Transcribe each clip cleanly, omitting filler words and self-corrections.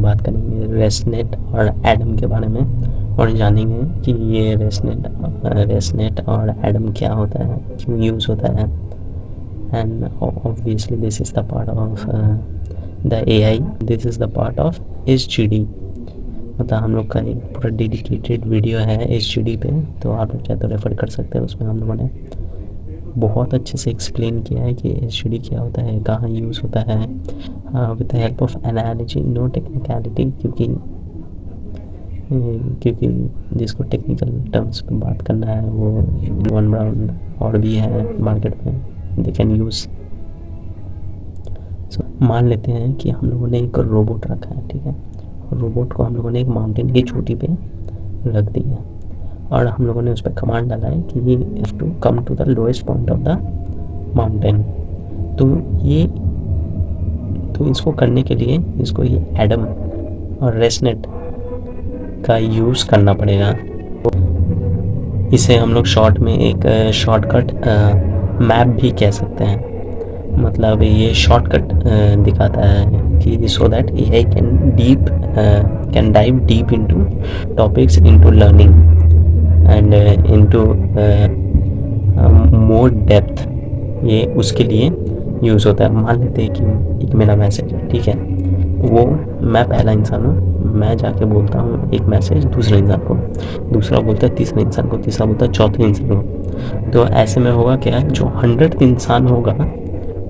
बात करेंगे रेसनेट और एडम के बारे में और जानेंगे कि ये रेसनेट और एडम क्या होता है, क्यों यूज़ होता है। And obviously this is the part of the AI, this is the part of HGD। मतलब हम लोग का एक पूरा डेडिकेटेड वीडियो है HGD पे, तो आप लोग चाहे तो रेफ़र कर सकते हैं। उसमें हम लोगों ने बहुत अच्छे से एक्सप्लेन किया है कि HGD क्या होता है, कहाँ यूज़ होता है, with the help of analogy, no technicality, क्योंकि जिसको टेक्निकल टर्म्स पे बात करना है वो वन ब्राउन और भी है मार्केट में, दे कैन यूज़। सो मान लेते हैं कि हम लोगों ने एक रोबोट रखा है, ठीक है, और रोबोट को हम लोगों ने एक माउंटेन की चोटी पे रख दिया है और हम लोगों ने उस पर कमांड डाला है कि ये have to come to the lowest point of the mountain. तो इसको करने के लिए इसको ये एडम और रेसनेट का यूज़ करना पड़ेगा। इसे हम लोग शॉर्ट में एक शॉर्टकट मैप भी कह सकते हैं। मतलब ये शॉर्टकट दिखाता है कि so that AI can dive deep into topics, into learning and into more depth. ये उसके लिए यूज़ होता है। मान लेते हैं कि एक मेरा मैसेज है, ठीक है, वो मैं पहला इंसान हूँ, मैं जाके बोलता हूँ एक मैसेज दूसरे इंसान को, दूसरा बोलता है तीसरे इंसान को, तीसरा बोलता है चौथे इंसान को। तो ऐसे में होगा क्या, जो 100th इंसान होगा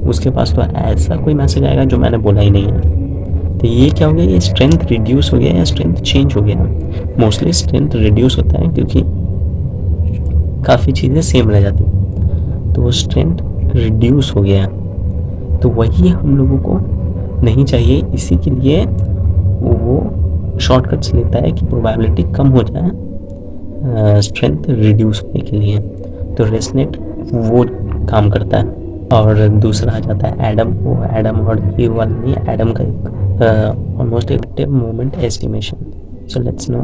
उसके पास तो ऐसा कोई मैसेज आएगा जो मैंने बोला ही नहीं है। तो ये क्या हो गया, ये स्ट्रेंथ रिड्यूस हो गया या स्ट्रेंथ चेंज हो गया। मोस्टली स्ट्रेंथ रिड्यूस होता है क्योंकि काफ़ी चीज़ें सेम रह जाती हैं, तो वो स्ट्रेंथ रिड्यूस हो गया। तो वही हम लोगों को नहीं चाहिए, इसी के लिए वो शॉर्टकट्स लेता है कि प्रोबेबिलिटी कम हो जाए स्ट्रेंथ रिड्यूस होने के लिए। तो रेसनेट वो काम करता है। और दूसरा आ जाता है एडम। वो एडम और ये वाला नहीं, एडम का एक almost active moment estimation. So let's know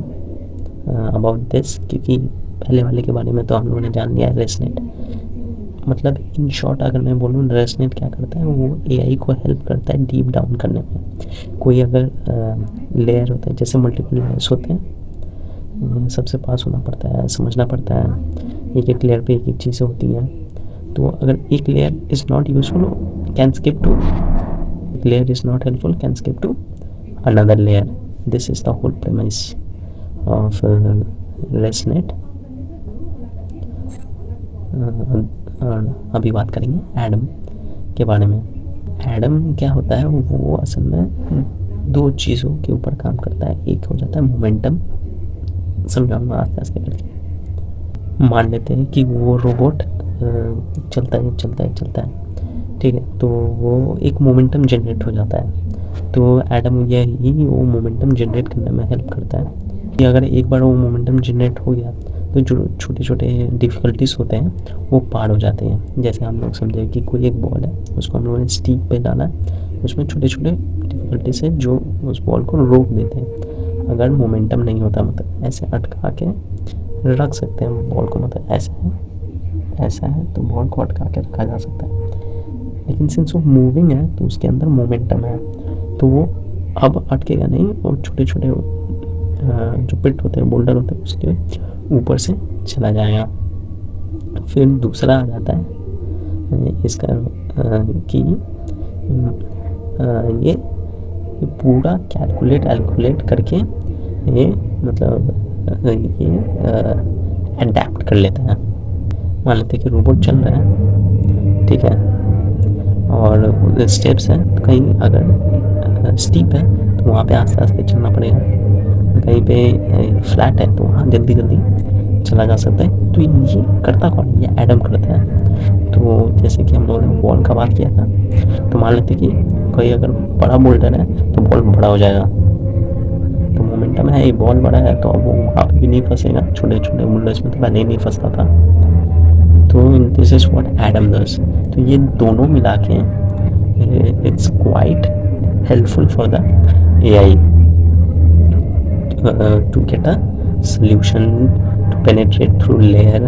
about this, क्योंकि पहले वाले के बारे में तो हम लोगों ने जान लिया है रेसनेट। मतलब इन शॉर्ट अगर मैं बोलूँ, रेसनेट क्या करता है, वो एआई को हेल्प करता है डीप डाउन करने में। कोई अगर लेयर होता है, जैसे मल्टीपल लेयर्स होते हैं, सबसे पास होना पड़ता है, समझना पड़ता है, एक एक लेयर पे एक एक चीज़ें होती हैं। तो अगर एक layer is not useful, can skip to, एक layer is not helpful, can skip to another layer. This is the whole premise of ResNet. अभी बात करेंगे एडम के बारे में। एडम क्या होता है, वो असल में दो चीज़ों के ऊपर काम करता है। एक हो जाता है मोमेंटम, समझाऊंगा आस्ते आस्ते करके। मान लेते हैं कि वो रोबोट चलता है, ठीक है, तो वो एक मोमेंटम जनरेट हो जाता है। तो एडम यही वो मोमेंटम जनरेट करने में हेल्प करता है कि अगर एक बार वो मोमेंटम जनरेट हो गया तो जो छोटे छोटे डिफ़िकल्टीज होते हैं वो पार हो जाते हैं। जैसे हम लोग समझे कि कोई एक बॉल है, उसको हम लोगों ने स्टीक पे डाला है, उसमें छोटे छोटे डिफ़िकल्टीज है जो उस बॉल को रोक देते हैं। अगर मोमेंटम नहीं होता, मतलब ऐसे अटका के रख सकते हैं बॉल को, मतलब ऐसा है तो बॉल को अटका के रखा जा सकता है। लेकिन सिंस वो मूविंग है तो उसके अंदर मोमेंटम है, तो वो अब अटकेगा नहीं और छोटे छोटे जो पिट होते हैं, बोल्डर होते हैं, उसके ऊपर से चला जाएगा। फिर दूसरा आ जाता है इसका कि ये पूरा कैलकुलेट करके ये मतलब ये अडेप्ट कर लेता है। मान लेते हैं कि रोबोट चल रहा है, ठीक है, और स्टेप्स हैं, तो कहीं अगर स्टीप है तो वहाँ पे आस्ते आस्ते चलना पड़ेगा, कहीं पे फ्लैट है तो वहाँ जल्दी चला जा सकता है। तो ये करता कौन है, ये एडम करता है। तो जैसे कि हम लोगों ने बॉल का बात किया था, तो मान लेते कि कोई अगर बड़ा बोल्डर है तो बॉल बड़ा हो जाएगा, तो मोमेंटम है, ये बॉल बड़ा है तो अब वो वहाँ पे भी नहीं फंसेगा, छोटे छोटे बोल्डर्स में तो पहले ही नहीं फंसता था। तो this is what Adam does. तो ये दोनों मिला के it's quite helpful for the AI to get a solution, to penetrate through layer,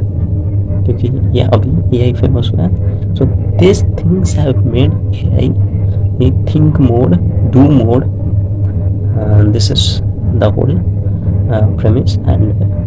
क्योंकि ये अभी एआई फेमस हुआ है। So this things have made AI think mode, do mode, this is the whole premise, and